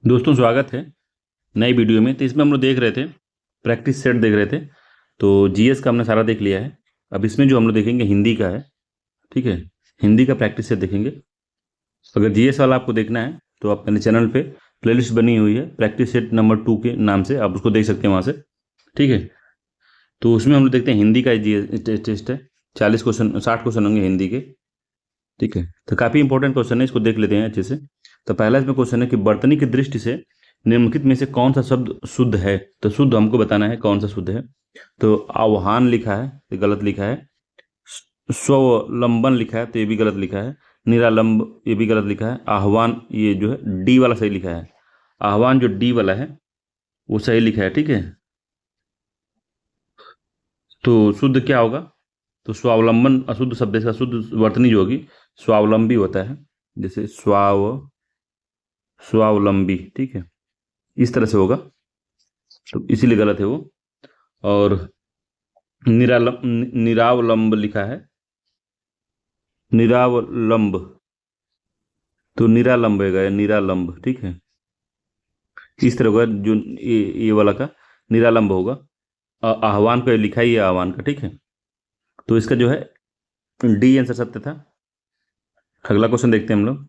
दोस्तों स्वागत है नई वीडियो में। तो इसमें हम लोग देख रहे थे, प्रैक्टिस सेट देख रहे थे। तो जीएस का हमने सारा देख लिया है। अब इसमें जो हम लोग देखेंगे हिंदी का है। ठीक है, हिंदी का प्रैक्टिस सेट देखेंगे। अगर जीएस वाला आपको देखना है तो आप मेरे चैनल पे प्लेलिस्ट बनी हुई है प्रैक्टिस सेट नंबर 2 के नाम से, आप उसको देख सकते हैं वहाँ से। ठीक है, तो उसमें हम लोग देखते हैं हिंदी का जीएस टेस्ट है। 40 क्वेश्चन 60 क्वेश्चन होंगे हिंदी के। ठीक है, तो काफ़ी इंपॉर्टेंट क्वेश्चन है, इसको देख लेते हैं अच्छे से। तो पहला इसमें क्वेश्चन है कि वर्तनी की दृष्टि से निम्नलिखित में से कौन सा शब्द शुद्ध है। तो शुद्ध हमको बताना है कौन सा शुद्ध है। तो आह्वान लिखा है, ये गलत लिखा है। स्वलंबन लिखा है, तो ये भी गलत लिखा है। निरालंब, ये भी गलत लिखा है। आह्वान, ये जो है डी वाला सही लिखा है। आह्वान जो डी वाला है वो सही लिखा है। ठीक है, तो शुद्ध क्या होगा? तो स्वावलंबन अशुद्ध शब्द है, इसका शुद्ध वर्तनी जो होगी स्वावलंबी होता है। जैसे स्वावलंबी। ठीक है, इस तरह से होगा, तो इसीलिए गलत है वो। और निरावलंब लिखा है, निरावलंब, तो निरालंब है, निरालंब। ठीक है, इस तरह होगा जो ये वाला का निरालंब होगा। आह्वान को लिखा ही है आह्वान का। ठीक है, तो इसका जो है डी आंसर सत्य था। अगला क्वेश्चन देखते हैं हम लोग।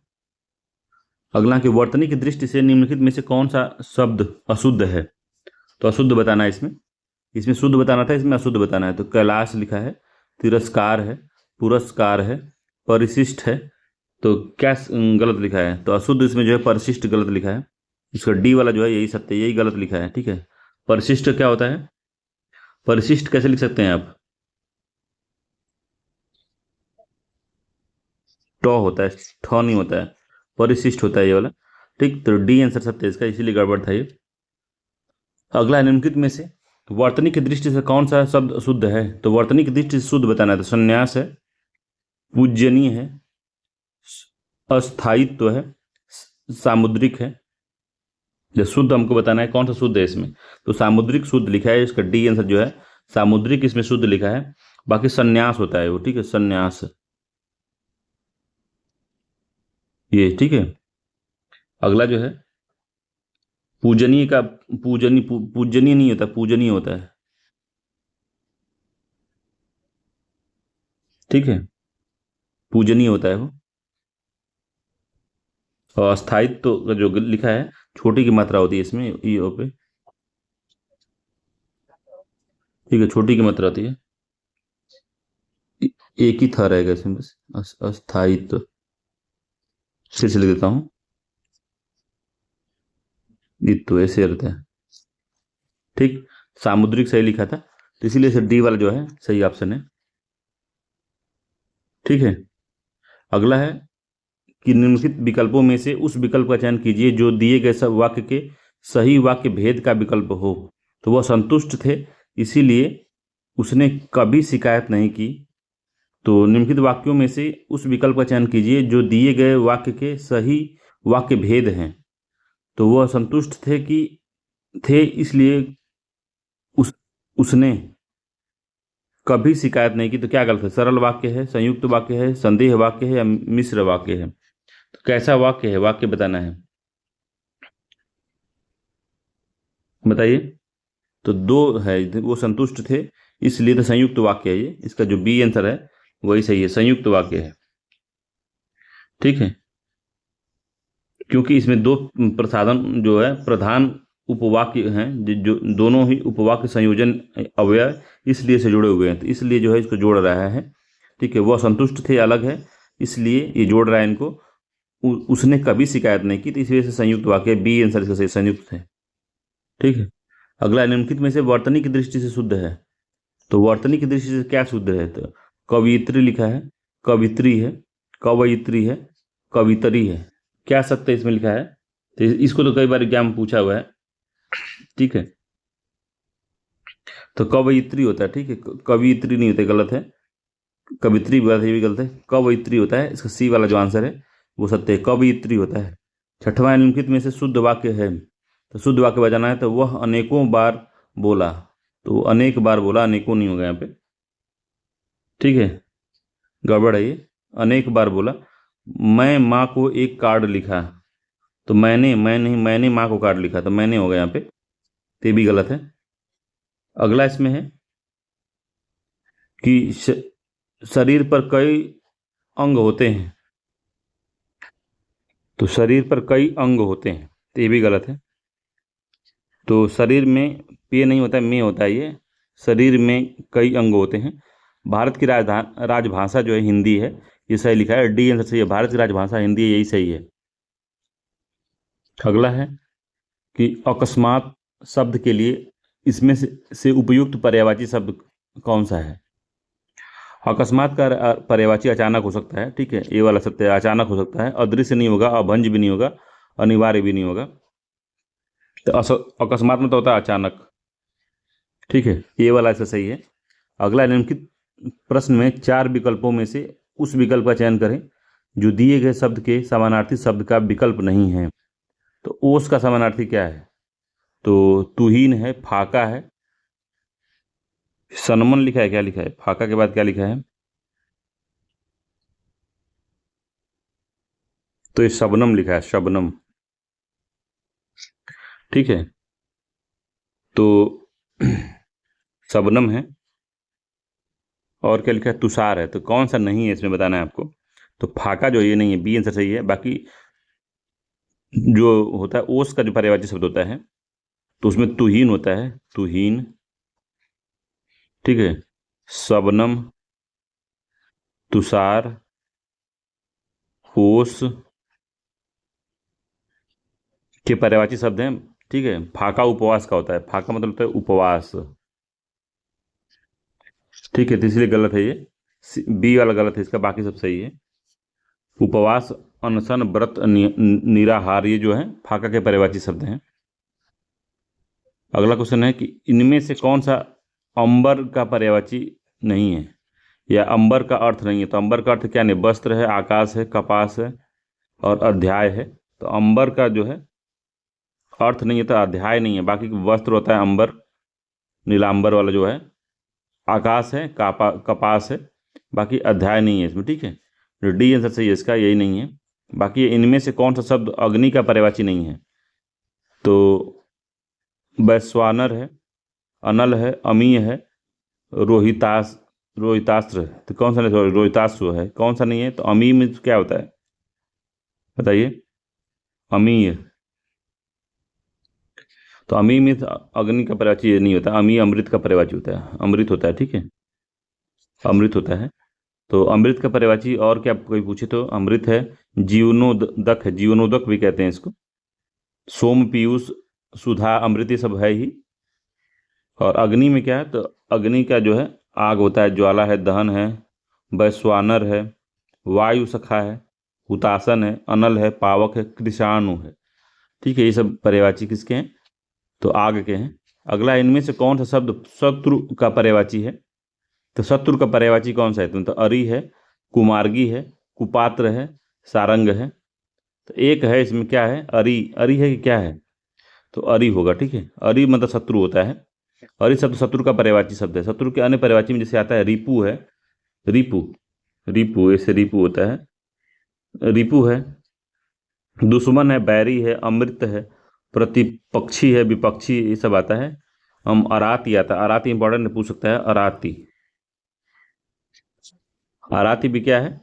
अगला कि वर्तनी की दृष्टि से निम्नलिखित में से कौन सा शब्द अशुद्ध है। तो अशुद्ध बताना है इसमें। इसमें शुद्ध बताना था, इसमें अशुद्ध बताना है। तो कैलाश लिखा है, तिरस्कार है, पुरस्कार है, परिशिष्ट है। तो क्या गलत लिखा है? तो अशुद्ध इसमें जो है परिशिष्ट गलत लिखा है। इसका डी वाला जो है यही सत्य, यही गलत लिखा है। ठीक है, परिशिष्ट क्या होता है? परिशिष्ट कैसे लिख सकते हैं आप? ट होता है, ठ नहीं होता है, परिशिष्ट होता है ये वाला। ठीक, तो डी आंसर सत्य है इसका, इसीलिए गड़बड़ था ये। अगला है निम्नलिखित में से वर्तनी की दृष्टि से कौन सा शब्द शुद्ध है। तो वर्तनी की दृष्टि से शुद्ध बताना है। तो संन्यास है, पूजनीय है, अस्थायित्व है, सामुद्रिक है। जो शुद्ध हमको बताना है कौन सा शुद्ध है इसमें। तो सामुद्रिक शुद्ध लिखा है, इसका डी आंसर जो है सामुद्रिक इसमें शुद्ध लिखा है। बाकी संन्यास होता है वो। ठीक है, संन्यास ये। ठीक है, अगला जो है पूजनीय का पूजनीय नहीं होता, पूजनीय होता है। ठीक है, पूजनीय होता है वो। और स्थायित्व का जो लिखा है छोटी की मात्रा होती है इसमें, ई ओ पे। ठीक है, छोटी की मात्रा होती है। एक ही था रहेगा इसमें बस, अस्थायित्व। फिर से लिख देता हूँ, तो ऐसे रहता है। ठीक, सामुद्रिक सही लिखा था, तो इसीलिए से डी वाला जो है सही ऑप्शन है। ठीक है, अगला है कि निम्नलिखित विकल्पों में से उस विकल्प का चयन कीजिए जो दिए गए सब वाक्य के सही वाक्य भेद का विकल्प हो। तो वह संतुष्ट थे, इसीलिए उसने कभी शिकायत नहीं की। तो निम्नलिखित वाक्यों में से उस विकल्प का चयन कीजिए जो दिए गए वाक्य के सही वाक्य भेद हैं। तो वह संतुष्ट थे इसलिए उसने कभी शिकायत नहीं की। तो क्या गलत है? सरल वाक्य है, संयुक्त वाक्य है, संदेह वाक्य है, या मिश्र वाक्य है? तो कैसा वाक्य है, वाक्य बताना है, बताइए। तो दो है, वो संतुष्ट थे इसलिए, तो संयुक्त वाक्य है ये। इसका जो बी आंसर है वही सही है, संयुक्त वाक्य है। ठीक है, क्योंकि इसमें दो प्रसाधन जो है प्रधान उपवाक्य हैं, जो दोनों ही उपवाक्य संयोजन अव्यय इसलिए से जुड़े हुए हैं, तो इसलिए जो है इसको जोड़ रहा है। ठीक है, वह संतुष्ट थे अलग है, इसलिए ये जोड़ रहा है इनको। उसने कभी शिकायत नहीं की, तो इस वजह से संयुक्त वाक्य बी आंसर इसका सही, संयुक्त है। ठीक है, अगला निम्नलिखित में से वर्तनी की दृष्टि से शुद्ध है। तो वर्तनी की दृष्टि से क्या शुद्ध है? तो कवियत्री लिखा है, कवित्री है, कवयित्री है, कवितरी है। क्या सत्य इसमें लिखा है? तो इसको तो कई बार एग्जाम में पूछा हुआ है। ठीक है, तो कवयित्री होता है। ठीक है, कवियत्री नहीं होता, गलत है। कवित्री भी गलत है, ये भी गलत है। कवयित्री होता है, इसका सी वाला जो आंसर है वो सत्य है, कवयित्री होता है। छठवां निम्नलिखित में से शुद्ध वाक्य है। तो शुद्ध वाक्य बजाना है। तो वह अनेकों बार बोला, तो अनेक बार बोला, अनेकों नहीं होगा यहाँ पे। ठीक है, गड़बड़ है ये, अनेक बार बोला। मैं माँ को एक कार्ड लिखा, तो मैंने, मैं नहीं, मैंने माँ को काट लिखा तो मैंने होगा यहाँ पे, तो ये भी गलत है। अगला इसमें है कि शरीर पर कई अंग होते हैं, तो शरीर पर कई अंग होते हैं, तो ये भी गलत है। तो शरीर में पे नहीं होता है, में होता है ये। शरीर में कई अंग होते हैं। भारत की राजभाषा जो है हिंदी है, ये सही लिखा है, डी आंसर सही है। भारत की राजभाषा हिंदी है, यही सही है। अगला है कि अकस्मात शब्द के लिए इसमें से उपयुक्त पर्यायवाची शब्द कौन सा है। अकस्मात का पर्यायवाची अचानक हो सकता है, ठीक है, ये वाला सत्य है, अचानक हो सकता है। अदृश्य नहीं होगा, अभंज भी नहीं होगा, अनिवार्य भी नहीं होगा। तो अकस्मात में तो होता है अचानक, ठीक है, ये वाला ऐसा सही है। अगला निम्नलिखित प्रश्न में 4 विकल्पों में से उस विकल्प का चयन करें जो दिए गए शब्द के समानार्थी शब्द का विकल्प नहीं है। तो ओस का समानार्थी क्या है, तो तुहीन है, फाका है, सनमन लिखा है, क्या लिखा है, फाका के बाद क्या लिखा है, तो ये शबनम लिखा है, शबनम, ठीक है। तो शबनम है। और क्या लिखा है, तुषार है। तो कौन सा नहीं है इसमें बताना है आपको। तो फाका जो ये नहीं है, बी आंसर सही है। बाकी जो होता है ओस का जो पर्यायवाची शब्द होता है, तो उसमें तुहीन होता है, तुहीन, ठीक है, शबनम, तुषार, ओस के पर्यायवाची शब्द हैं, ठीक है। फाका उपवास का होता है, फाका मतलब होता है उपवास, ठीक है, तो इसलिए गलत है ये, बी वाला गलत है इसका, बाकी सब सही है। उपवास, अनशन, व्रत, निराहार, ये जो है फाका के पर्यायवाची शब्द हैं। अगला क्वेश्चन है कि इनमें से कौन सा अंबर का पर्यायवाची नहीं है, या अंबर का अर्थ नहीं है। तो अंबर का अर्थ क्या नहीं, वस्त्र है, आकाश है, कपास है और अध्याय है। तो अंबर का जो है अर्थ नहीं है, तो अध्याय नहीं है। बाकी वस्त्र होता है अंबर, नीलांबर वाला जो है, आकाश है, कपास है, बाकी अध्याय नहीं है इसमें, ठीक है। जो डी आंसर सही है इसका, यही नहीं है। बाकी इनमें से कौन सा शब्द अग्नि का पर्यायवाची नहीं है। तो वैश्वानर है, अनल है, अमीय है, रोहितास्त्र है। तो कौन सा नहीं, सॉरी, रोहिताश्व है, कौन सा नहीं है। तो अमीय में क्या होता है बताइए, अमीय। तो अमीय में अग्नि का पर्यायवाची ये नहीं होता, अमीय अमृत का पर्यायवाची होता है, अमृत होता है, ठीक है, अमृत होता है। तो अमृत का पर्यायवाची और क्या कोई पूछे तो अमृत है, जीवनोदक है, जीवनोदक भी कहते हैं इसको, सोम, पीयूष, सुधा, अमृत, ये सब है ही। और अग्नि में क्या है, तो अग्नि का जो है आग होता है, ज्वाला है, दहन है, वैश्वानर है, वायु सखा है, हुतासन है, अनल है, पावक है, कृषाणु है, ठीक है। ये सब पर्यायवाची किसके हैं, तो आग के हैं। अगला, इनमें से कौन सा शब्द शत्रु का पर्यायवाची है। तो शत्रु का पर्यायवाची कौन सा है, तो अरि है, कुमार्गी है, कुपात्र है, सारंग है। तो एक है इसमें, क्या है, अरि, अरि है कि क्या है, तो अरि होगा, ठीक है। अरि मतलब शत्रु होता है। अरि शब्द शत्रु का पर्यायवाची शब्द है। शत्रु के अन्य पर्यायवाची में जैसे आता है रिपु है, रिपु, रिपु, ऐसे रिपु होता है, रिपु है, दुश्मन है, बैरी है, अमृत है, प्रतिपक्षी है, विपक्षी, ये सब आता है। हम अराती आता है, अराती इंपॉर्टेंट पूछ सकता है, अराती, अराती भी क्या है,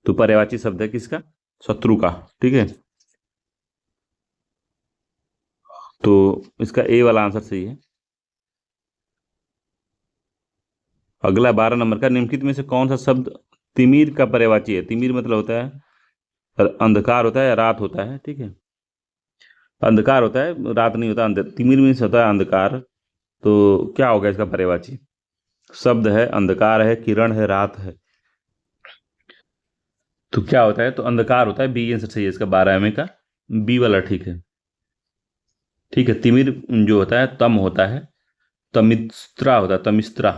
तो पर्यायवाची शब्द है किसका, शत्रु का, ठीक है। तो इसका ए वाला आंसर सही है। अगला 12 नंबर का, निम्नलिखित में से कौन सा शब्द तिमिर का पर्यायवाची है। तिमिर मतलब होता है अंधकार होता है या रात होता है, ठीक है, अंधकार होता है, रात नहीं होता, तिमिर में से होता है अंधकार। तो क्या होगा इसका पर्यायवाची शब्द, है अंधकार है, किरण है, रात है। तो क्या होता है, तो अंधकार होता है, बी आंसर सही है इसका, 12वें का बी वाला, ठीक है, ठीक है। तिमिर जो होता है तम होता है, तमिस्त्रा होता है, तमिस्त्रा,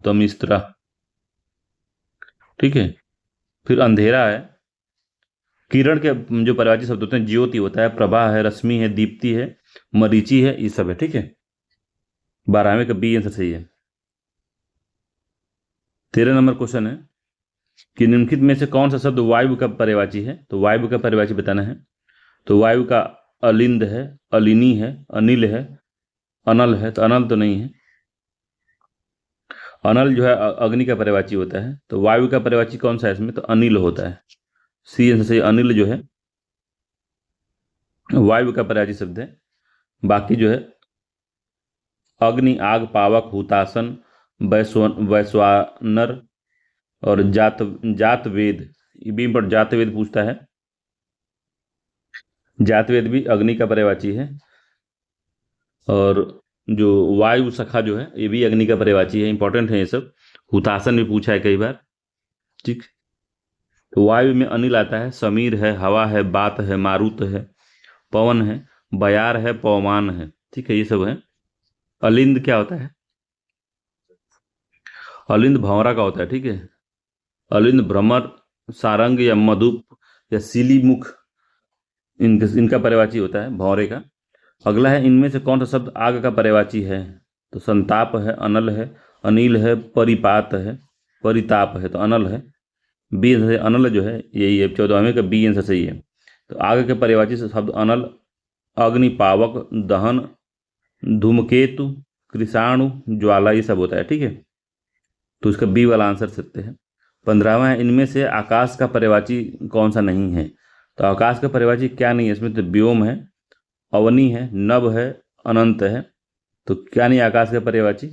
तमिस्त्रा, ठीक है। फिर अंधेरा है, किरण के जो पर्यायवाची शब्द होते हैं, ज्योति होता है, प्रभा है, रश्मि है, दीप्ति है, मरीचि है, ये सब है, ठीक है। 12वें का बी आंसर सही है। 13 नंबर क्वेश्चन है कि निम्नलिखित में से कौन सा शब्द वायु का पर्यायवाची है। तो वायु का पर्यायवाची बताना है। तो वायु का अलिंद है, अलिनी है, अनिल है, अनल है। तो अनल तो नहीं है। अनल जो है अग्नि का पर्यायवाची होता है। तो वायु का पर्यायवाची कौन सा है इसमें? तो अनिल होता है। सी आंसर सही। अनिल जो है वायु का पर्यायवाची शब्द है। बाकी जो है अग्नि, आग, पावक, हुतासन, वैश्वानर और जात जात वेद, ये भी पर जात वेद पूछता है। जात वेद भी अग्नि का पर्यायवाची है। और जो वायु सखा जो है ये भी अग्नि का पर्यायवाची है। इंपॉर्टेंट है ये सब। हुतासन भी पूछा है कई बार। ठीक। तो वायु में अनिल आता है, समीर है, हवा है, बात है, मारुत है, पवन है, बयार है, पवमान है। ठीक है, ये सब है। अलिंद क्या होता है? अलिंद भंवरा का होता है। ठीक है। अलिंद भ्रमर, सारंग या मधुप या सीलीमुख, इनका पर्यायवाची होता है भंवरे का। अगला है, इनमें से कौन सा शब्द आग का पर्यायवाची है? तो संताप है, अनल है, अनिल है, परिपात है, परिताप है। तो अनल है। B answer. अनल जो है यही है 14वें का बी आंसर सही है। तो आग के पर्यायवाची से शब्द अनल, अग्नि, पावक, दहन, धूमकेतु, कृषाणु, ज्वाला, ये सब होता है। ठीक है। तो इसका बी वाला आंसर सत्य है। 15वां है, इनमें से आकाश का पर्यायवाची कौन सा नहीं है? तो आकाश का पर्यायवाची क्या नहीं है इसमें? तो व्योम है, अवनी है, नभ है, अनंत है। तो क्या नहीं आकाश का पर्यायवाची?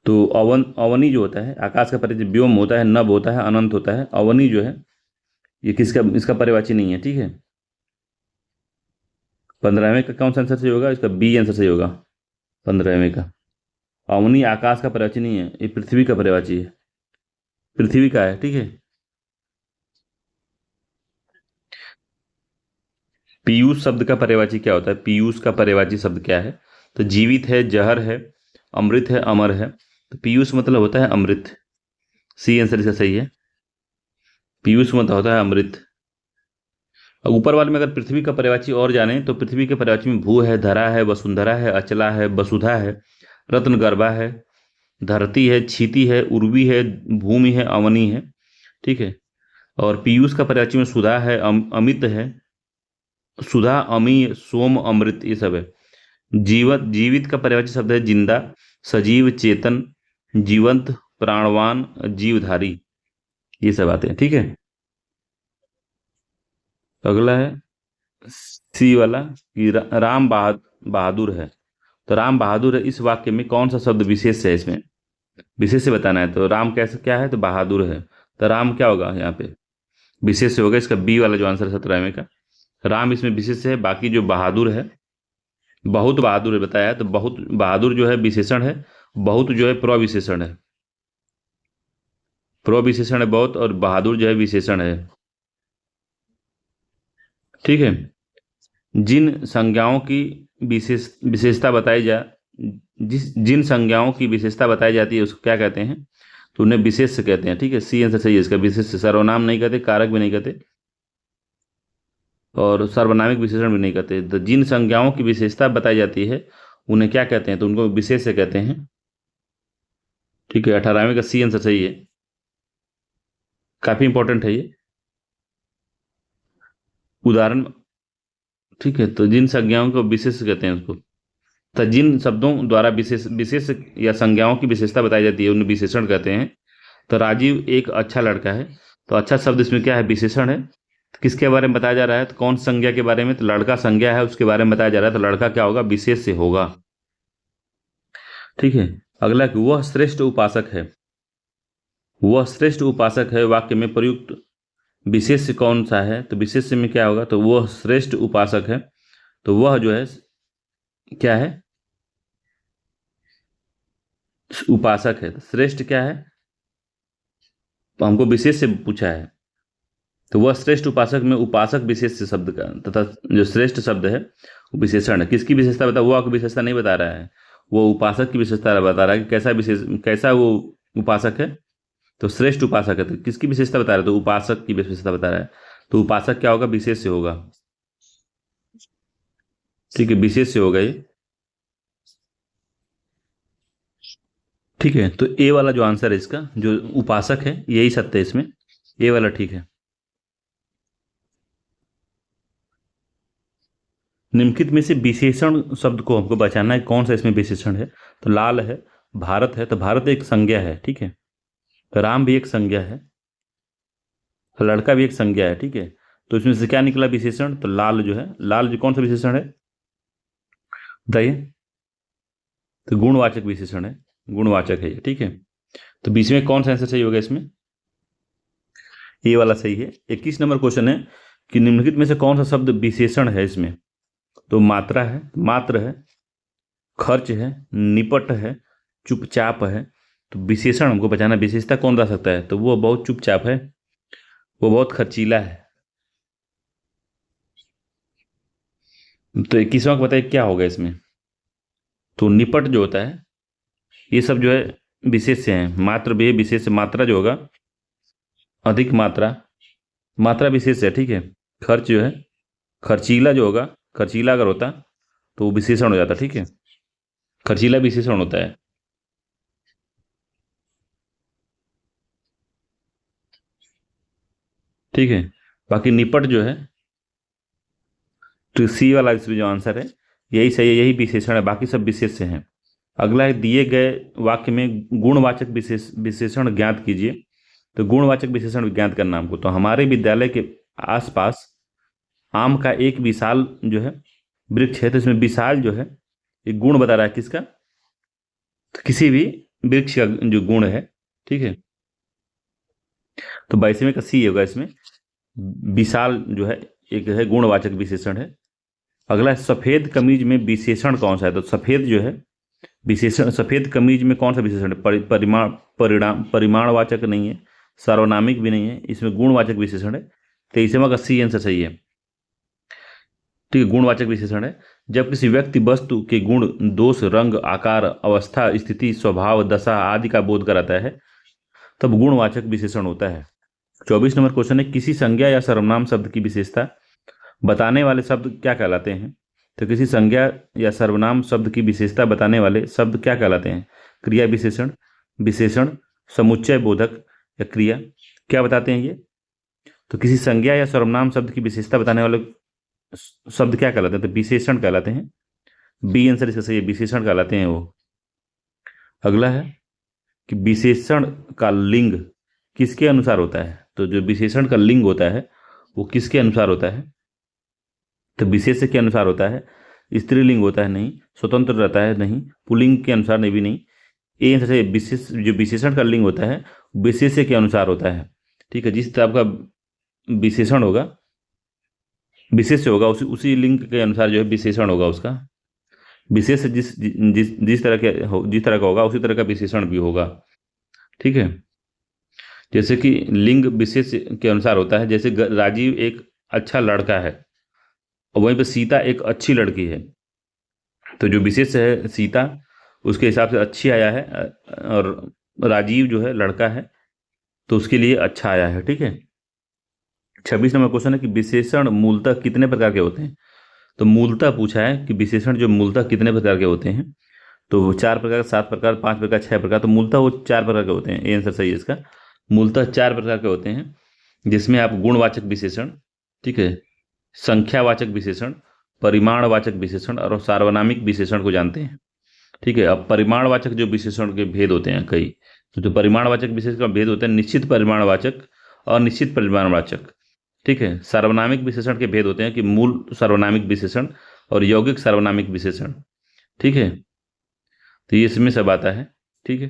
तो अवनी जो होता है आकाश का पर्यायवाची व्योम होता है, नभ होता है, अनंत होता है। अवनी जो है ये किसका, इसका पर्यायवाची नहीं है। ठीक है। 15वें का कौन सा आंसर सही होगा? इसका बी आंसर सही होगा 15वें का। अवनी आकाश का पर्यायवाची नहीं है, ये पृथ्वी का पर्यायवाची है। पृथ्वी का है। ठीक है। पीयूष शब्द का पर्यायवाची क्या होता है? पीयूष का पर्यायवाची शब्द क्या है? तो जीवित है, जहर है, अमृत है, अमर है। तो पीयूष मतलब होता है अमृत। सी आंसर इसका सही है। पीयूष मतलब होता है अमृत। और ऊपर वाले में अगर पृथ्वी का पर्यायवाची और जाने तो पृथ्वी के पर्यायवाची में भू है, धरा है, वसुंधरा है, अचला है, वसुधा है, रत्नगर्भा है, धरती है, क्षिति है, उर्वी है, भूमि है, अवनी है। ठीक है। और पीयूष का पर्यायवाची में सुधा है, अमित है, सुधा, अमी, सोम, अमृत, ये सब है। जीवित का पर्यायवाची शब्द है जिंदा, सजीव, चेतन, जीवंत, प्राणवान, जीवधारी, ये सब आते हैं। ठीक है। अगला है सी वाला कि राम बहादुर है। तो राम बहादुर है, इस वाक्य में कौन सा शब्द विशेष है? इसमें विशेष से बताना है। तो राम कैसे क्या है? तो बहादुर है। तो राम क्या होगा यहाँ पे? विशेष से होगा। इसका बी वाला जो आंसर है 17वें का। राम इसमें विशेष है। बाकी जो बहादुर है, बहुत बहादुर है बताया। तो बहुत बहादुर जो है विशेषण है, बहुत जो है प्रविशेषण है। प्रविशेषण है बहुत, और बहादुर जो है विशेषण है। ठीक है। जिन संज्ञाओं की विशेषता बताई जा जिन संज्ञाओं की विशेषता बताई जाती है उसको क्या कहते हैं? तो उन्हें विशेष से कहते हैं। ठीक है। सी आंसर सही है इसका। विशेष से सर्वनाम नहीं कहते, कारक भी नहीं कहते, और सर्वनामिक विशेषण भी नहीं कहते। तो जिन संज्ञाओं की विशेषता बताई जाती है उन्हें क्या कहते हैं? तो उनको विशेष से कहते हैं। ठीक है। 18वें का सी आंसर सही है। काफी इंपॉर्टेंट है ये उदाहरण। ठीक है। तो जिन संज्ञाओं को विशेष कहते हैं उसको, तो जिन शब्दों द्वारा विशेष विशेष या संज्ञाओं की विशेषता बताई जाती है उन्हें विशेषण कहते हैं। तो राजीव एक अच्छा लड़का है। तो अच्छा शब्द इसमें क्या है? विशेषण है। तो किसके बारे में बताया जा रहा है? तो कौन संज्ञा के बारे में? तो लड़का संज्ञा है, उसके बारे में बताया जा रहा है। तो लड़का क्या होगा? विशेष से होगा। ठीक है। अगला कि वह श्रेष्ठ उपासक है। वह श्रेष्ठ उपासक है वाक्य में प्रयुक्त विशेष से कौन सा है? तो विशेष से में क्या होगा? तो वह श्रेष्ठ उपासक है। तो वह जो है क्या है? उपासक है। तो श्रेष्ठ क्या है? तो हमको विशेष से पूछा है। तो वह श्रेष्ठ उपासक में उपासक विशेष से शब्द का तथा जो श्रेष्ठ शब्द है वो विशेषण है। किसकी विशेषता बता? वो आपको विशेषता नहीं बता रहा है, वो उपासक की विशेषता बता रहा है कि कैसा वो उपासक है। तो श्रेष्ठ उपासक है। तो किसकी विशेषता बता रहा है? तो उपासक की विशेषता बता रहा है। तो उपासक क्या होगा? विशेष से होगा। ठीक है। विशेष से होगा ये। ठीक है। तो ए वाला जो आंसर है इसका, जो उपासक है, यही सत्य है इसमें। ए वाला ठीक है। निम्नलिखित में से विशेषण शब्द को हमको बचाना है, कौन सा इसमें विशेषण है। तो लाल है, भारत है, तो भारत एक संज्ञा है, ठीक है। तो राम भी एक संज्ञा है, लड़का भी एक संज्ञा है, ठीक है। तो इसमें से क्या निकला विशेषण, तो लाल जो है, लाल जो कौन सा विशेषण है बताइए। तो गुणवाचक विशेषण है, गुणवाचक है ये, ठीक है। तो बीच में कौन सा आंसर सही होगा इसमें, ये वाला सही है। 21 नंबर क्वेश्चन है कि निम्नलिखित में से कौन सा शब्द विशेषण है इसमें। तो मात्रा है, मात्र है, खर्च है, निपट है, चुपचाप है। तो विशेषण हमको बचाना, विशेषता कौन ला सकता है, तो वो बहुत चुपचाप है, वो बहुत खर्चीला है। तो 21वां को बताइए क्या होगा इसमें। तो निपट जो होता है, ये सब जो है विशेष से हैं, मात्र भी है, विशेष से। मात्रा जो होगा, अधिक मात्रा, मात्रा विशेष है, ठीक है। खर्च जो है, खर्चीला जो होगा, खर्चीला अगर होता तो वो विशेषण हो जाता, ठीक है। खर्चीला विशेषण होता है। ठीक है, बाकी निपट जो है, तो सी वाला इसमें जो आंसर है यही सही है, यही विशेषण है, बाकी सब विशेष से हैं। अगला है, दिए गए वाक्य में गुणवाचक विशेषण ज्ञात कीजिए। तो गुणवाचक विशेषण ज्ञात करना हमको। तो हमारे विद्यालय के आसपास आम का एक विशाल जो है वृक्ष है। तो इसमें विशाल जो है एक गुण बता रहा है किसका, तो किसी भी वृक्ष का जो गुण है, ठीक है। तो 22वें का सी होगा इसमें, विशाल जो है एक है गुणवाचक विशेषण है। अगला है, सफेद कमीज में विशेषण कौन सा है। तो सफेद जो है विशेषण, सफेद कमीज में कौन सा विशेषण है, परिमाणवाचक नहीं है, सार्वनामिक भी नहीं है, इसमें गुणवाचक विशेषण है। 23वां का सी आंसर सही है, ठीक है, गुणवाचक विशेषण है। जब किसी व्यक्ति वस्तु के गुण, दोष, रंग, आकार, अवस्था, स्थिति, स्वभाव, दशा आदि का बोध कराता है तब गुणवाचक विशेषण होता है। 24 नंबर क्वेश्चन है, किसी संज्ञा या सर्वनाम शब्द की विशेषता बताने वाले शब्द क्या कहलाते हैं। तो किसी संज्ञा या सर्वनाम शब्द की विशेषता बताने वाले शब्द क्या कहलाते हैं। क्रिया विशेषण, विशेषण, समुच्चय बोधक या क्रिया, क्या बताते हैं ये। तो किसी संज्ञा या सर्वनाम शब्द की विशेषता बताने वाले शब्द क्या कहलाते हैं, तो विशेषण कहलाते हैं। बी आंसर इसका सही है, विशेषण कहलाते हैं वो। अगला है कि विशेषण का लिंग किसके अनुसार होता है। तो जो विशेषण का लिंग होता है वो किसके अनुसार होता है, तो विशेष के अनुसार होता है। स्त्रीलिंग होता है नहीं, स्वतंत्र रहता है नहीं, पुल्लिंग के अनुसार नहीं भी नहीं। ए आंसर है, विशेष, जो विशेषण का लिंग होता है विशेष के अनुसार होता है, ठीक है। जिस तरह का विशेषण होगा, विशेष होगा, उसी लिंग के अनुसार जो है विशेषण होगा उसका। विशेष जिस जिस जिस तरह के जिस तरह का होगा उसी तरह का विशेषण भी होगा, ठीक है। जैसे कि लिंग विशेष के अनुसार होता है, जैसे राजीव एक अच्छा लड़का है और वहीं पर सीता एक अच्छी लड़की है। तो जो विशेष है सीता, उसके हिसाब से अच्छी आया है, और राजीव जो है लड़का है तो उसके लिए अच्छा आया है, ठीक है। 26 नंबर क्वेश्चन है कि विशेषण मूलतः कितने प्रकार के होते हैं। तो मूलतः पूछा है कि विशेषण जो मूलतः कितने प्रकार के होते हैं। तो 4 प्रकार, 7 प्रकार, 5 प्रकार, 6 प्रकार। तो मूलतः वो 4 प्रकार के होते हैं, ये आंसर सही है इसका। मूलतः 4 प्रकार के होते हैं, जिसमें आप गुणवाचक विशेषण, ठीक है, संख्यावाचक विशेषण, परिमाणवाचक विशेषण और सार्वनामिक विशेषण को जानते हैं, ठीक है। अब परिमाणवाचक जो विशेषण के भेद होते हैं कई, तो जो परिमाणवाचक विशेषण का भेद होता है निश्चित परिमाणवाचक और निश्चित परिमाणवाचक, ठीक है। सार्वनामिक विशेषण के भेद होते हैं कि मूल सार्वनामिक विशेषण और यौगिक सार्वनामिक विशेषण, ठीक है। तो ये इसमें सब आता है, ठीक है।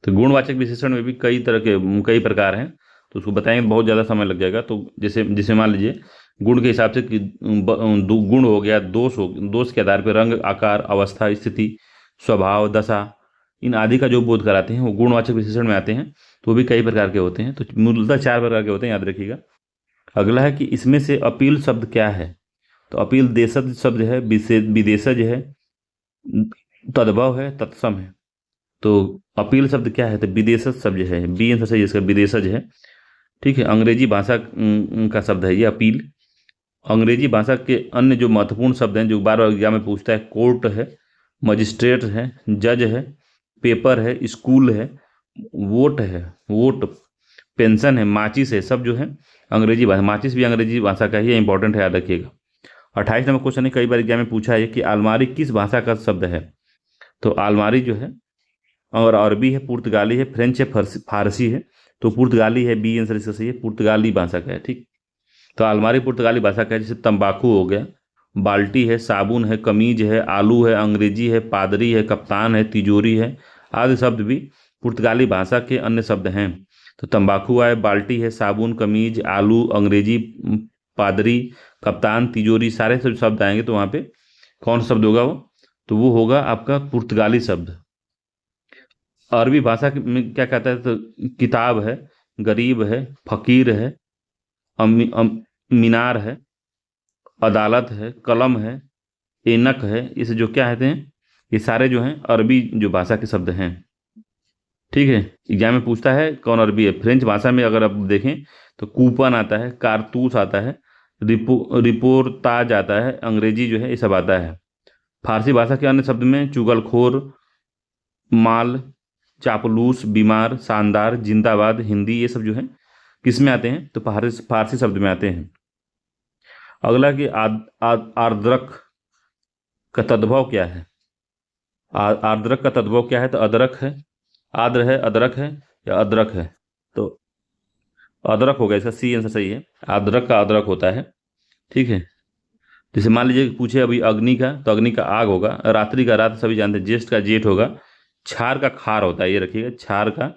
तो गुणवाचक विशेषण में भी कई प्रकार हैं, तो उसको बताएंगे बहुत ज़्यादा समय लग जाएगा। तो जैसे मान लीजिए गुण के हिसाब से कि गुण हो गया, दोष के आधार पर रंग, आकार, अवस्था, स्थिति, स्वभाव, दशा, इन आदि का जो बोध कराते हैं वो गुणवाचक विशेषण में आते हैं। तो वो भी कई प्रकार के होते हैं, तो मूलतः 4 प्रकार के होते हैं, याद रखिएगा। अगला है कि इसमें से अपील शब्द क्या है। तो अपील देशज शब्द है, विदेशज है, तद्भव है, तत्सम है। तो अपील शब्द क्या है, तो विदेशज शब्द है, बी आंसर सही है इसका, विदेशज है, ठीक है। अंग्रेजी भाषा का शब्द है ये अपील। अंग्रेजी भाषा के अन्य जो महत्वपूर्ण शब्द हैं जो बार बार एग्जाम में पूछता है, कोर्ट है, मजिस्ट्रेट है, जज है, पेपर है, स्कूल है, वोट, पेंशन है, माचिस है, सब जो है अंग्रेजी भाषा। माचिस भी अंग्रेजी भाषा का ही इंपॉर्टेंट है, याद रखिएगा। 28 नंबर क्वेश्चन है, कई बार एग्जाम में पूछा है कि अलमारी किस भाषा का शब्द है। तो अलमारी जो है और अरबी है, पुर्तगाली है, फ्रेंच है, फारसी है। तो पुर्तगाली है, बी आंसर इसका सही है, पुर्तगाली भाषा का है। ठीक, तो अलमारी पुर्तगाली भाषा का है। जैसे तंबाकू हो गया, बाल्टी है, साबुन है, कमीज है, आलू है, अंग्रेजी है, पादरी है, कप्तान है, तिजोरी है, आदि शब्द भी पुर्तगाली भाषा के अन्य शब्द हैं। तो तंबाकू आए, बाल्टी है, साबुन, कमीज, आलू, अंग्रेजी, पादरी, कप्तान, तिजोरी, सारे सब शब्द आएंगे। तो वहाँ पे कौन सा शब्द होगा वो? तो वो होगा आपका पुर्तगाली शब्द। अरबी भाषा में क्या कहता है? तो किताब है, गरीब है, फकीर है, मीनार है, अदालत है, कलम है, एनक है। इसे जो क्या कहते हैं, ये सारे जो हैं अरबी जो भाषा के शब्द हैं। ठीक है, एग्जाम में पूछता है कौन अरबी है। फ्रेंच भाषा में अगर आप देखें तो कूपन आता है, कारतूस आता है, रिपोर्ताज आता है, अंग्रेजी जो है ये सब आता है। फारसी भाषा के अन्य शब्द में चुगलखोर, माल, चापलूस, बीमार, शानदार, जिंदाबाद, हिंदी, ये सब जो है किस में आते हैं? तो फारसी शब्द में आते हैं। अगला कि आर्द्रक का तद्भव क्या है? आर्द्रक का तद्भव क्या है? तो अदरक है, आर्द्र है, अदरक है या अदरक है? तो अदरक हो गया, इसका सी आंसर सही है। आर्द्रक का अदरक होता है। ठीक है, जैसे मान लीजिए पूछे अभी अग्नि का, तो अग्नि का आग होगा, रात्रि का रात सभी जानते हैं, ज्येष्ठ का जेठ होगा, क्षार का खार होता है, ये रखिएगा, क्षार का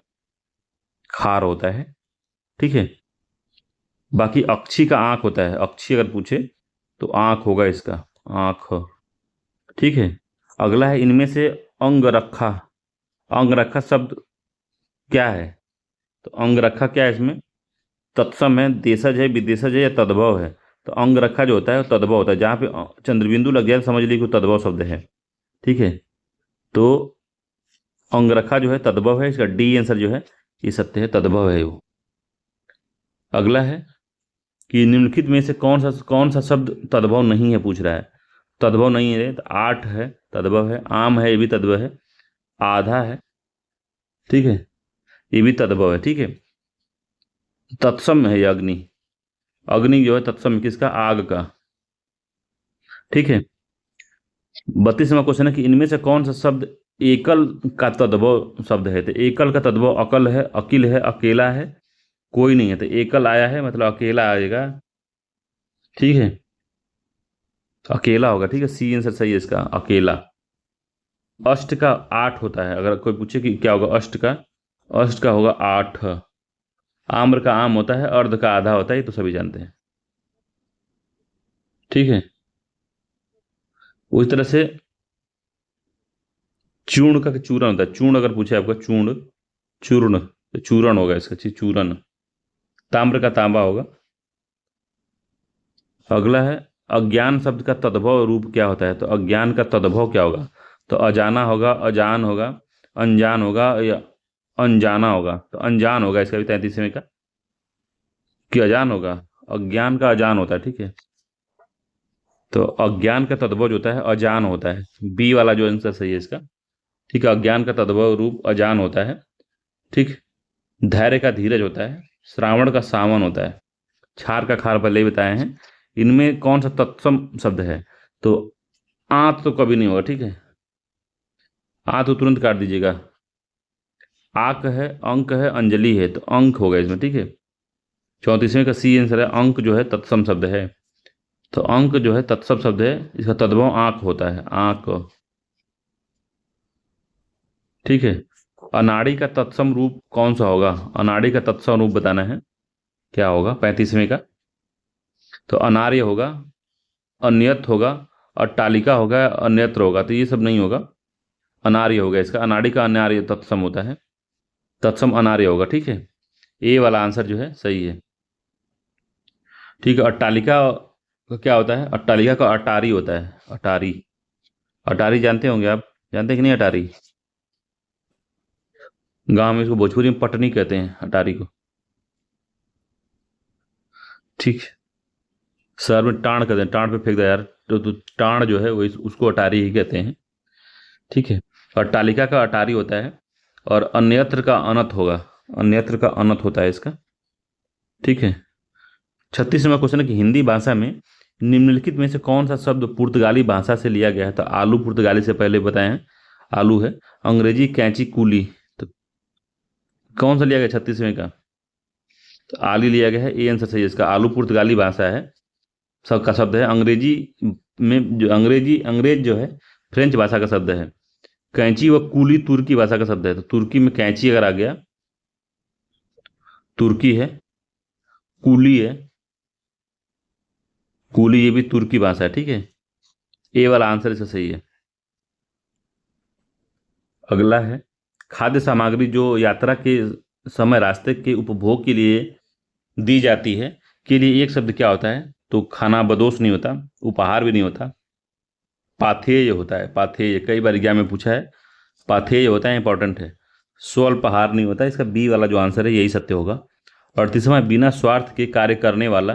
खार होता है। ठीक है, बाकी अक्षी का आंख होता है, अक्षी अगर पूछे तो आंख होगा इसका, आंख। ठीक है, अगला है इनमें से अंगरखा। अंगरखा शब्द क्या है? तो अंगरखा क्या है? इसमें तत्सम है, देशज है, विदेशज है या तद्भव है? तो अंगरखा जो होता है वो तद्भव होता है। जहाँ पे चंद्रबिंदु लग जाए समझ लीजिए कि तद्भव शब्द है। ठीक है, तो अंगरखा जो है तद्भव है, इसका डी आंसर जो है ये सत्य है, तद्भव है वो। अगला है कि निम्नलिखित में से कौन सा शब्द तद्भव नहीं है, पूछ रहा है। तद्भव नहीं है तो आठ है, तद्भव है, आम है, ये भी तद्भव है, आधा है, ठीक है, ये भी तद्भव है। ठीक है, तत्सम है ये अग्नि, अग्नि जो है तत्सम किसका? आग का। ठीक है, 32वां क्वेश्चन है कि इनमें से कौन सा शब्द एकल का तद्भव शब्द है? तो एकल का तद्भव अकल है, अकिल है, अकेला है, कोई नहीं है। तो एकल आया है मतलब अकेला आएगा। ठीक है, अकेला होगा। ठीक है, सी आंसर सही है इसका, अकेला। अष्ट का आठ होता है, अगर कोई पूछे कि क्या होगा अष्ट का, अष्ट का होगा आठ। आम्र का आम होता है, अर्ध का आधा होता है, ये तो सभी जानते हैं। ठीक है, उस तरह से चूर्ण का चूरण होता है। चूर्ण अगर पूछे आपका, चूर्ण, चूर्ण, तो चूरण होगा इसका, चूरण। ताम्र का तांबा होगा। अगला है अज्ञान शब्द का तद्भव रूप क्या होता है? तो अज्ञान का तद्भव क्या होगा? तो अजाना होगा, अजान होगा, अनजान होगा या अनजाना होगा? तो अनजान होगा इसका भी 33वें का, कि अजान होगा। अज्ञान का अजान होता है। ठीक है, तो अज्ञान का तद्भव जो होता है अजान होता है, बी वाला जो आंसर सही है इसका। ठीक है, अज्ञान का तद्भव रूप अजान होता है। ठीक, धैर्य का धीरज होता है, श्रावण का सावन होता है, क्षार का खार पहले ही बताए हैं। इनमें कौन सा तत्सम शब्द है? तो आंत तो कभी नहीं होगा। ठीक है, आंत तो तुरंत काट दीजिएगा। आक है, अंक है, अंजलि है, तो अंक होगा इसमें। ठीक है, 34वें का सी आंसर है, अंक जो है तत्सम शब्द है। तो अंक जो है तत्सम शब्द है, इसका तद्भव आंक होता है, आंक। ठीक है, अनाड़ी का तत्सम रूप कौन सा होगा? अनाड़ी का तत्सम रूप बताना है, क्या होगा 35वें का? तो अनार्य होगा, अन्यत होगा, अट्टालिका होगा, अन्यत्र होगा। तो ये सब नहीं होगा, अनार्य होगा इसका। अनाड़ी का अनार्य तत्सम होता है, तत्सम अनार्य होगा। ठीक है, ए वाला आंसर जो है सही है। ठीक है, अट्टालिका का क्या होता है? अट्टालिका का अटारी होता है, अटारी। अटारी जानते होंगे आप, जानते हैं कि नहीं अटारी? गांव में इसको भोजपुरी में पटनी कहते हैं, अटारी को। ठीक, शहर में टाण कहते हैं, टाण पे फेंक दो यार, तो टाण जो है वो उसको अटारी ही कहते हैं। ठीक है, अट्टालिका का अटारी होता है, और अन्यत्र का अनत होगा, अन्यत्र का अनत होता है इसका। ठीक है, 36वां क्वेश्चन है कि हिंदी भाषा में निम्नलिखित में से कौन सा शब्द पुर्तगाली भाषा से लिया गया है? तो आलू पुर्तगाली से पहले बताए हैं, आलू है। अंग्रेजी कैंची कूली, तो कौन सा लिया गया 36वें का? तो आली लिया गया है, ए आंसर सही है इसका। आलू पुर्तगाली भाषा है, सबका शब्द है। अंग्रेजी में जो अंग्रेज जो है फ्रेंच भाषा का शब्द है। कैंची व कूली तुर्की भाषा का शब्द है। तो तुर्की में कैंची अगर आ गया, तुर्की है। कूली है, कूली ये भी तुर्की भाषा है, ठीक है। ए वाला आंसर इसका सही है। अगला है, खाद्य सामग्री जो यात्रा के समय रास्ते के उपभोग के लिए दी जाती है के लिए एक शब्द क्या होता है? तो खाना बदोश नहीं होता, उपहार भी नहीं होता, पाथेय होता है। पाथेय कई बार एग्जाम में पूछा है, पाथेय होता है, इंपॉर्टेंट है। स्वल्पहार नहीं होता। इसका बी वाला जो आंसर है यही सत्य होगा। और तीसरा, बिना स्वार्थ के कार्य करने वाला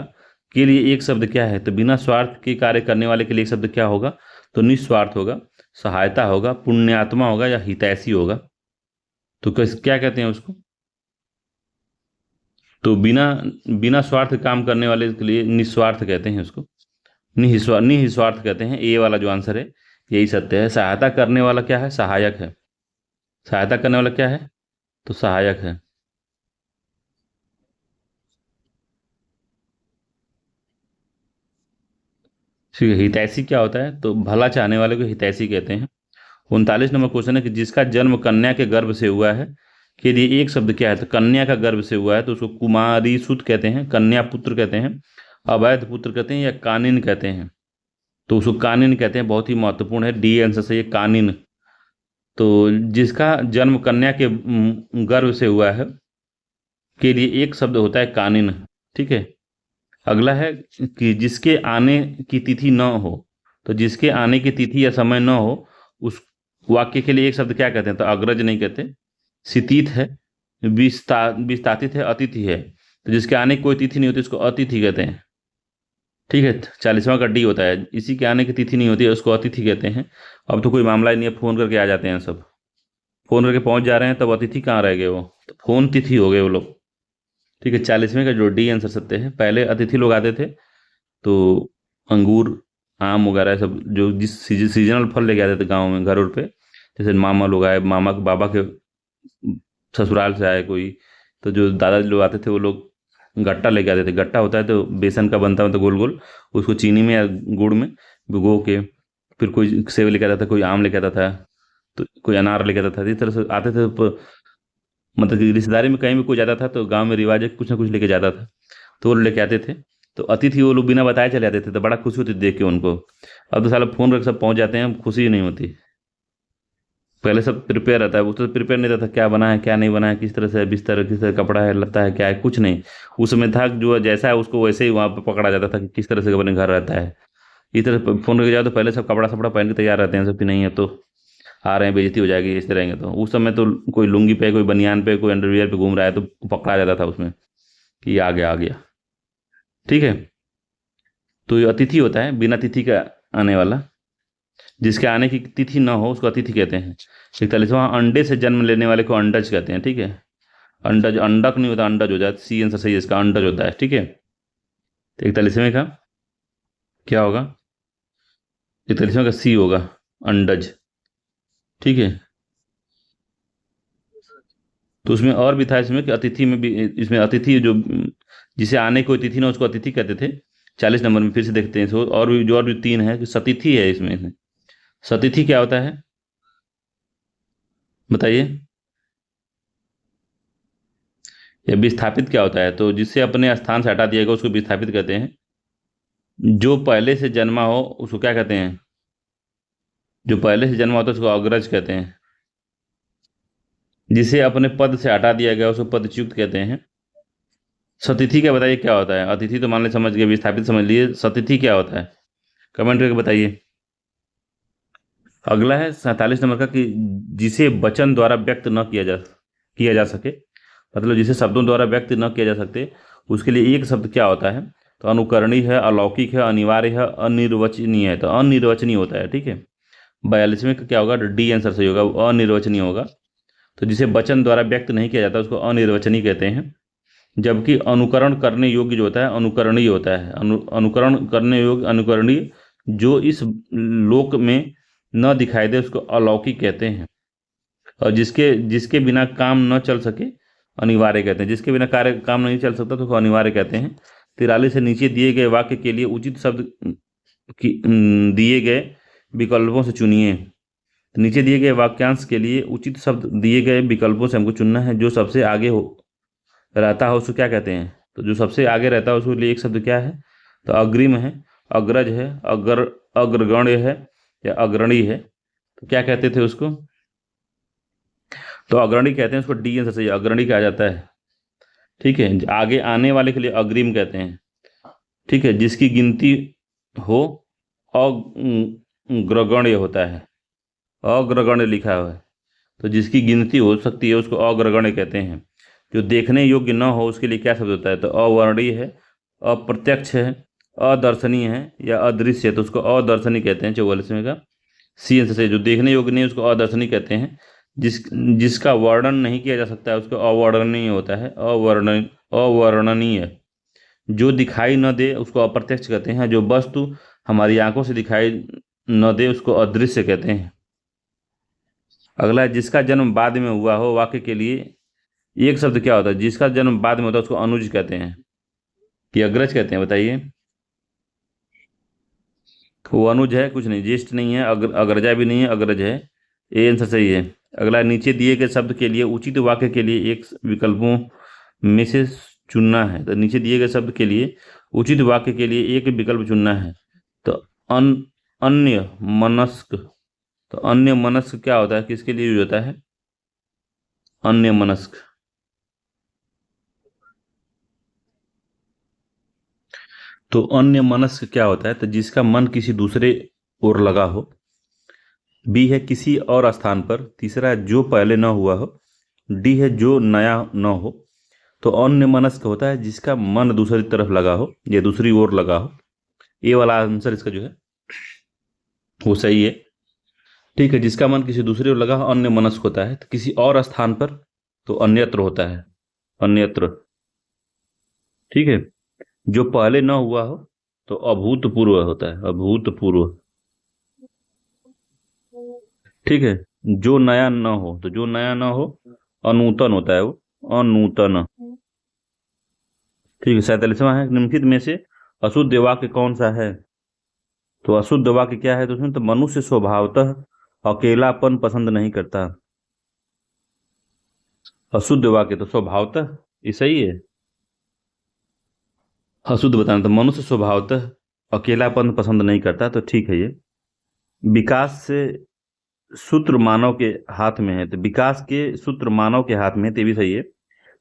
के लिए एक शब्द क्या है? तो बिना स्वार्थ के कार्य करने वाले के लिए एक शब्द क्या होगा? तो निस्वार्थ होगा, सहायता होगा, पुण्यात्मा होगा, या हितैषी होगा। तो क्या कहते हैं उसको? तो बिना बिना स्वार्थ काम करने वाले के लिए निस्वार्थ कहते हैं उसको, निस्वार्थ कहते हैं। ए वाला जो आंसर है यही सत्य है। सहायता करने वाला क्या है? सहायक है। सहायता करने वाला क्या है? तो सहायक है। ठीक है। हितैषी क्या होता है? तो भला चाहने वाले को हितैषी कहते हैं। 39 नंबर क्वेश्चन है कि जिसका जन्म कन्या के गर्भ से हुआ है के लिए एक शब्द क्या है? तो कन्या का गर्भ से हुआ है तो उसको कुमारी सुत कहते हैं, कन्या पुत्र कहते हैं, अवैध पुत्र कहते हैं, या कानिन कहते हैं। तो उसको कानिन कहते हैं। बहुत ही महत्वपूर्ण है, डी आंसर से ये कानिन। तो जिसका जन्म कन्या के गर्भ से हुआ है के लिए एक शब्द होता है कानिन, ठीक है। अगला है कि जिसके आने की तिथि न हो, तो जिसके आने की तिथि या समय न हो उस वाक्य के लिए एक शब्द क्या कहते हैं? तो अग्रज नहीं कहते, सितीत है, विस्तातित है, अतिथि है। तो जिसके आने की कोई तिथि नहीं होती उसको अतिथि कहते हैं, ठीक है। 40वां का डी होता है, इसी के आने की तिथि नहीं होती है उसको अतिथि कहते हैं। अब तो कोई मामला ही नहीं है, फ़ोन करके आ जाते हैं सब, फ़ोन करके पहुंच जा रहे हैं, तब अतिथि कहाँ रह गए वो? तो फ़ोन तिथि हो गए वो लोग, ठीक है। 40वें का जो डी आंसर सत्य है। पहले अतिथि लोग आते थे तो अंगूर, आम वगैरह सब जो जिस सीजनल फल लेके आते थे गाँव में घर पे, जैसे मामा लोग आए, मामा के बाबा के ससुराल से आए कोई, तो जो दादाजी लोग आते थे वो लोग गट्टा लेके आते थे। गट्टा होता है तो बेसन का बनता है, तो गोल गोल, उसको चीनी में या गुड़ में भिगो के, फिर कोई सेब लेके आता था, कोई आम लेके आता था, तो कोई अनार लेके आता था। इस तरह से आते थे। मतलब कि रिश्तेदारी में कहीं भी कोई जाता था तो गांव में रिवाज है कि कुछ ना कुछ लेके जाता था, तो वो लेके आते थे। तो अतिथि वो लोग बिना बताए चले आते थे, तो बड़ा खुशी होती थी देख के उनको। अब तो साला फ़ोन करके सब पहुंच जाते हैं, खुशी ही नहीं होती। पहले सब प्रिपेयर रहता है, वो तो प्रिपेयर नहीं रहता, क्या बना है क्या नहीं बना है, किस तरह से बिस्तर, किस तरह कपड़ा है, लगता है क्या है, कुछ नहीं। उस समय था जो जैसा है उसको वैसे ही वहाँ पर पकड़ा जाता था कि किस तरह से अपने घर रहता है। इस तरह फ़ोन करके जाओ तो पहले सब कपड़ा सपड़ा पहन के तैयार रहते हैं सब, कि नहीं है तो आ रहे हैं, बेइज्जती हो जाएगी इस तरह रहेंगे। तो उस समय तो कोई लुंगी पे, कोई बनियान पे, कोई अंडरवियर पे घूम रहा है तो पकड़ा जाता था उसमें कि आ गया आ गया, ठीक है। तो ये अतिथि होता है, बिना तिथि का आने वाला। जिसके आने की तिथि न हो उसको अतिथि कहते हैं। 41वां, अंडे से जन्म लेने वाले को अंडज कहते हैं, ठीक है। अंडज, अंडक नहीं होता, अंडज हो जाता है। सी आंसर सही है इसका, अंडज होता है, ठीक है। तो 41वें का क्या होगा? 41वें का सी होगा, अंडज, ठीक है। तो उसमें और भी था इसमें कि अतिथि में भी, इसमें अतिथि जो जिसे आने की कोई तिथि ना उसको अतिथि कहते थे। 40 नंबर में फिर से देखते हैं इसको। और भी तीन है कि सतिथि है इसमें। सतिथि क्या होता है बताइए? या विस्थापित क्या होता है? तो जिससे अपने स्थान से हटा दिया गया उसको विस्थापित कहते हैं। जो पहले से जन्मा हो उसको क्या कहते हैं? जो पहले से जन्मा होता है उसको अग्रज कहते हैं। जिसे अपने पद से हटा दिया गया उसको पदच्युत कहते हैं। सतिथि क्या बताइए क्या होता है? अतिथि तो मान ले समझ गए, विस्थापित समझ लिए, सतिथि क्या होता है? कमेंट करके बताइए। अगला है 47 नंबर का कि जिसे वचन द्वारा व्यक्त न किया जा सके, मतलब जिसे शब्दों द्वारा व्यक्त न किया जा सकते, उसके लिए एक शब्द क्या होता है? तो अनुकरणीय है, अलौकिक है, अनिवार्य है, अनिर्वचनीय है। तो अनिर्वचनीय होता है, ठीक है। 42वें का क्या होगा? डी आंसर सही होगा, अनिर्वचनीय होगा। तो जिसे वचन द्वारा व्यक्त नहीं किया जाता उसको अनिर्वचनीय कहते हैं। जबकि अनुकरण करने योग्य जो होता है अनुकरणीय होता है। अनुकरण करने योग्य अनुकरणीय जो इस लोक में न दिखाई दे उसको अलौकिक कहते हैं। और जिसके जिसके बिना काम न चल सके अनिवार्य कहते हैं। जिसके बिना कार्य काम नहीं चल सकता तो उसको अनिवार्य कहते हैं। 43 से नीचे दिए गए वाक्य के लिए उचित शब्द दिए गए विकल्पों से चुनिए। तो नीचे दिए गए वाक्यांश के लिए उचित शब्द दिए गए विकल्पों से हमको चुनना है। जो सबसे आगे हो रहता है उसको क्या कहते हैं? तो जो सबसे आगे रहता है उसके लिए एक शब्द क्या है? तो अग्रिम है, अग्रज है, अग्रगण्य है या अग्रणी है। तो क्या कहते थे उसको? तो अग्रणी कहते हैं उसको। डी आंसर सही है, अग्रणी कहा जाता है। ठीक है, आगे आने वाले के लिए अग्रिम कहते हैं। ठीक है, जिसकी गिनती हो अग्रगण्य होता है। अग्रगण्य लिखा हुआ है तो जिसकी गिनती हो सकती है उसको अग्रगण्य कहते हैं। जो देखने योग्य न हो उसके लिए क्या शब्द होता है? तो अवर्णीय है, अप्रत्यक्ष है, अदर्शनीय है या अदृश्य है। तो उसको अदर्शनीय कहते हैं। 44वें का सी आंसर से। जो देखने योग्य नहीं उसको अदर्शनीय कहते हैं। जिसका वर्णन नहीं किया जा सकता है उसको अवर्णनीय होता है। अवर्णनीय। जो दिखाई न दे उसको अप्रत्यक्ष कहते हैं। जो वस्तु हमारी आंखों से दिखाई न दे उसको अदृश्य कहते हैं। अगला है जिसका जन्म बाद में हुआ हो। वाक्य के लिए एक शब्द क्या होता है? जिसका जन्म बाद में होता है उसको अनुज कहते हैं कि अग्रज कहते हैं? बताइए। वो अनुज है, कुछ नहीं, ज्येष्ठ नहीं है, अग्रजा भी नहीं है, अग्रज है। ए आंसर सही है। अगला, नीचे दिए गए शब्द के लिए उचित वाक्य के लिए एक विकल्पों में से चुनना है। तो नीचे दिए गए शब्द के लिए उचित वाक्य के लिए एक विकल्प चुनना है। तो अन्य मनस्क। तो अन्य मनस्क क्या होता है? किसके लिए यूज होता है अन्य मनस्क? तो अन्य मनस्क क्या होता है? तो जिसका मन किसी दूसरे ओर लगा हो। बी है किसी और स्थान पर। तीसरा है जो पहले न हुआ हो। डी है जो नया न हो। तो अन्य मनस्क होता है जिसका मन दूसरी तरफ लगा हो या दूसरी ओर लगा हो। ए वाला आंसर इसका जो है वो सही है। ठीक है, जिसका मन किसी दूसरी ओर लगा हो अन्य मनस्क होता है। तो किसी और स्थान पर तो अन्यत्र होता है, अन्यत्र। ठीक है, जो पहले न हुआ हो तो अभूतपूर्व होता है, अभूतपूर्व। ठीक है, जो नया न हो तो जो नया न हो अनूतन होता है, वो अनूतन। ठीक है, 47वां है निम्नलिखित में से अशुद्ध वाक्य कौन सा है? तो अशुद्ध वाक्य क्या है? तो उसमें तो मनुष्य स्वभावतः अकेलापन पसंद नहीं करता। अशुद्ध वाक्य तो स्वभावतः, ये सही है। अशुद्ध बताना तो मनुष्य स्वभावतः अकेलापन पसंद नहीं करता, तो ठीक है ये। विकास से सूत्र मानव के हाथ में है। तो विकास के सूत्र मानव के हाथ में है, तो ये भी सही है।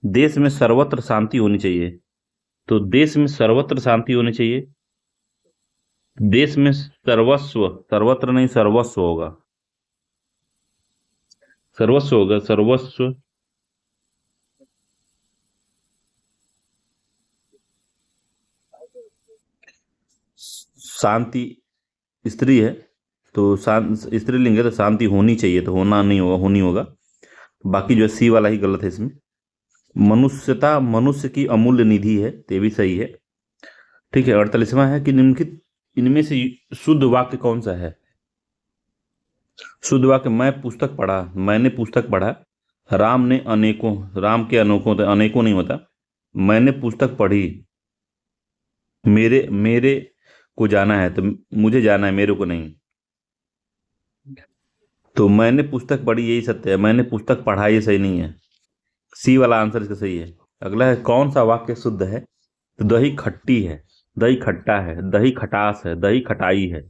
देश में सर्वत्र शांति होनी चाहिए। तो देश में सर्वत्र शांति होनी चाहिए। देश में सर्वस्व, सर्वत्र नहीं सर्वस्व होगा, सर्वस्व होगा, सर्वस्व। शांति स्त्री है तो स्त्रीलिंग है तो शांति होनी चाहिए, तो होना नहीं होगा, होनी होगा। बाकी जो सी वाला ही गलत है इसमें। मनुष्यता मनुष्य की अमूल्य निधि है, तो ये भी सही है। ठीक है, 48वां है कि निम्नलिखित इनमें से शुद्ध वाक्य कौन सा है? शुद्ध वाक्य, मैंने पुस्तक पढ़ा। राम ने अनेकों, राम के अनेकों, तो अनेकों नहीं होता। मैंने पुस्तक पढ़ी। मेरे मेरे को जाना है तो मुझे जाना है, मेरे को नहीं। तो मैंने पुस्तक पढ़ी यही सत्य है, मैंने पुस्तक पढ़ा ये सही नहीं है। सी वाला आंसर इसका सही है। अगला है कौन सा वाक्य शुद्ध है? तो दही खट्टी है, दही खट्टा है, दही खटास है, दही खटाई है।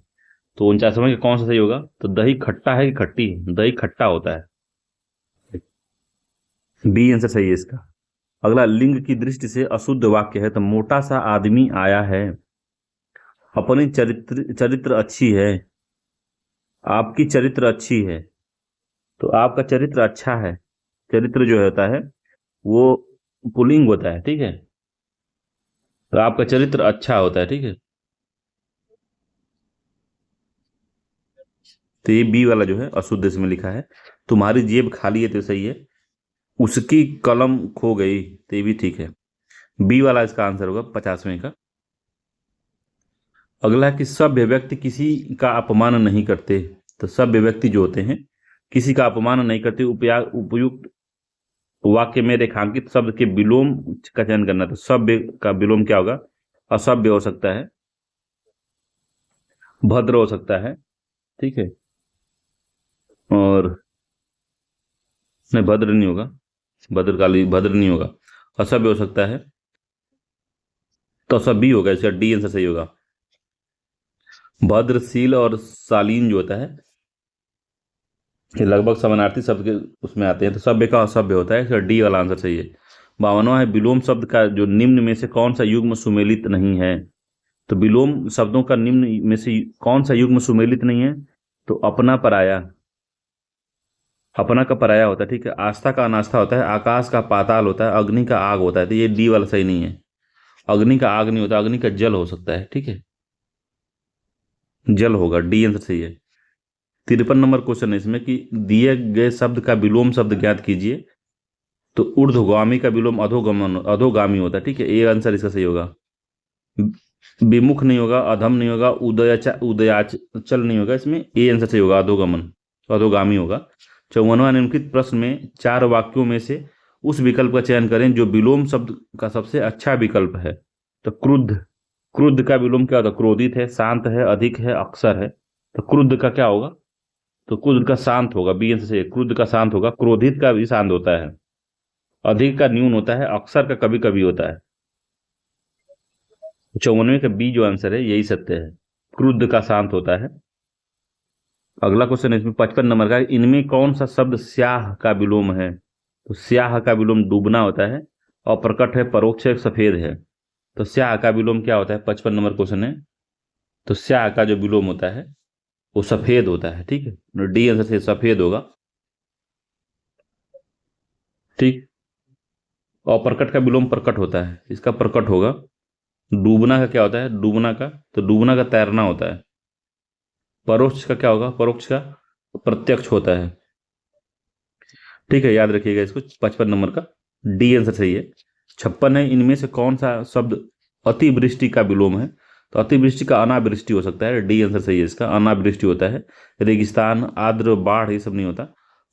तो 49वें का कौन सा सही होगा? तो दही खट्टा है कि खट्टी है? दही खट्टा होता है, बी आंसर सही है इसका। अगला, लिंग की दृष्टि से अशुद्ध वाक्य है। तो मोटा सा आदमी आया है, अपनी चरित्र अच्छी है, आपकी चरित्र अच्छी है। तो आपका चरित्र अच्छा है, चरित्र जो होता है वो पुल्लिंग होता है। ठीक है, तो आपका चरित्र अच्छा होता है। ठीक है, तो ये बी वाला जो है अशुद्ध इसमें लिखा है। तुम्हारी जेब खाली है, तो सही है। उसकी कलम खो गई, तो ये भी ठीक है। बी वाला इसका आंसर होगा 50वें का। अगला है कि सभ्य व्यक्ति किसी का अपमान नहीं करते। तो सभ्य व्यक्ति जो होते हैं किसी का अपमान नहीं करते। उपयुक्त वाक्य में रेखांकित शब्द के विलोम का चयन करना। तो सभ्य का विलोम क्या होगा? असभ्य हो सकता है, भद्र हो सकता है, ठीक है, और नहीं भद्र नहीं होगा, भद्रकाली भद्र नहीं होगा, असभ्य हो सकता है, तो असभ्य होगा, इसका डी आंसर सही होगा। भद्रशील और शालीन जो होता है ये लगभग समानार्थी शब्द के उसमें आते हैं, तो सभ्य का असभ्य होता है, इसका डी वाला आंसर सही है। 52वां है विलोम शब्द का जो निम्न में से कौन सा युग्म सुमेलित नहीं है। तो विलोम शब्दों का निम्न में से कौन सा युग्म सुमेलित नहीं है? तो अपना पराया, अपना का पराया होता है, ठीक है, आस्था का अनास्था होता है, आकाश का पाताल होता है, अग्नि का आग होता है। तो ये डी वाला सही नहीं है, अग्नि का आग नहीं होता, अग्नि का जल हो सकता है, ठीक है, जल होगा, डी आंसर सही है। 53 नंबर क्वेश्चन है इसमें कि दिए गए शब्द का विलोम शब्द ज्ञात कीजिए। तो ऊर्ध्वगामी का विलोम अधोगामी होता है, ठीक है, ए आंसर इसका सही होगा। विमुख नहीं होगा, अधम नहीं होगा, उदयाचल नहीं होगा, इसमें ए आंसर सही होगा, अधोगमन, अधोगामी होगा। 54वां निम्नलिखित प्रश्न में 4 वाक्यों में से उस विकल्प का चयन करें जो विलोम शब्द का सबसे अच्छा विकल्प है। तो क्रुद्ध, क्रुद्ध का विलोम क्या होता है? क्रोधित है, शांत है, अधिक है, अक्सर है। तो क्रुद्ध का क्या होगा? तो क्रुद्ध का शांत होगा, बी आंसर सही है, क्रुद्ध का शांत होगा। क्रोधित का भी शांत होता है, अधिक का न्यून होता है, अक्सर का कभी कभी होता है। 54वें का बी जो आंसर है यही सत्य है, क्रुद्ध का शांत होता है। अगला क्वेश्चन है इसमें 55 नंबर का, इनमें कौन सा शब्द स्याह का विलोम है? तो स्याह का विलोम डूबना होता है, अप्रकट है, परोक्ष है, सफेद है। तो स्याह का विलोम क्या होता है? 55 नंबर क्वेश्चन है। तो स्याह का जो विलोम होता है वो सफेद होता है, ठीक है, डी आंसर से सफेद होगा, ठीक। अप्रकट का विलोम प्रकट होता है, इसका प्रकट होगा। डूबना का क्या होता है? डूबना का, तो डूबना का तैरना होता है। परोक्ष का क्या होगा? परोक्ष का प्रत्यक्ष होता है, ठीक है, याद रखिएगा इसको। 55 नंबर का डी आंसर सही है। 56 है, इनमें से कौन सा शब्द अतिवृष्टि का विलोम है? तो अतिवृष्टि का अनावृष्टि हो सकता है, डी आंसर सही है इसका, अनावृष्टि होता है। रेगिस्तान, आर्द्र, बाढ़ ये सब नहीं होता।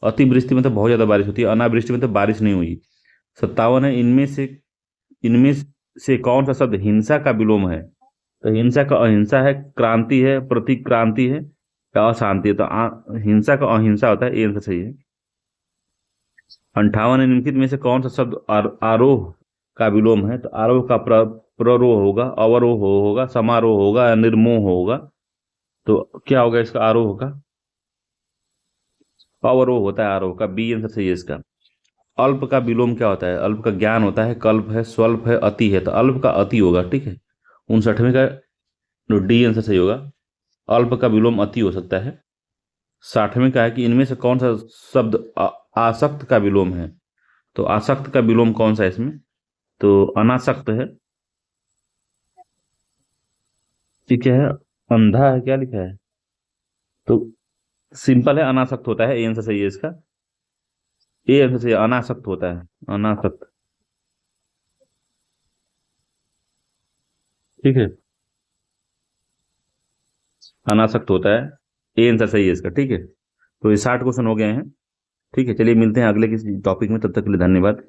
अतिवृष्टि में तो बहुत ज्यादा बारिश होती है, अनावृष्टि में तो बारिश नहीं हुई। 57 है, इनमें से कौन सा शब्द हिंसा का विलोम है? तो हिंसा का अहिंसा है, क्रांति है, प्रतिक्रांति है, या अशांति है। तो हिंसा का अहिंसा होता है, ये आंसर सही है। 58 है, निम्नलिखित में से कौन सा शब्द आरोह का विलोम है? तो आरोह का प्ररोह होगा, अवरोह होगा, समारोह होगा, या निर्मोह होगा। तो क्या होगा इसका? आरोह का अवरोह होता है, आरोह का, बी आंसर सही है इसका। अल्प का विलोम क्या होता है? अल्प का ज्ञान होता है, कल्प है, स्वल्प है, अति है। तो अल्प का अति होगा, ठीक है। 59वें का डी आंसर सही होगा, अल्प का विलोम अति हो सकता है। 60वें का है कि इनमें से कौन सा शब्द आसक्त का विलोम है? तो आसक्त का विलोम कौन सा है इसमें? तो अनासक्त है, ठीक है, अंधा है, क्या लिखा है? तो सिंपल है, अनासक्त होता है, ए आंसर सही है इसका, ए आंसर सही है, अनासक्त होता है, अनासक्त, ठीक है, अनासक्त होता है, ए आंसर सही है इसका, ठीक है। तो ये 60 क्वेश्चन हो गए हैं, ठीक है। चलिए मिलते हैं अगले किसी टॉपिक में, तब तक के लिए धन्यवाद।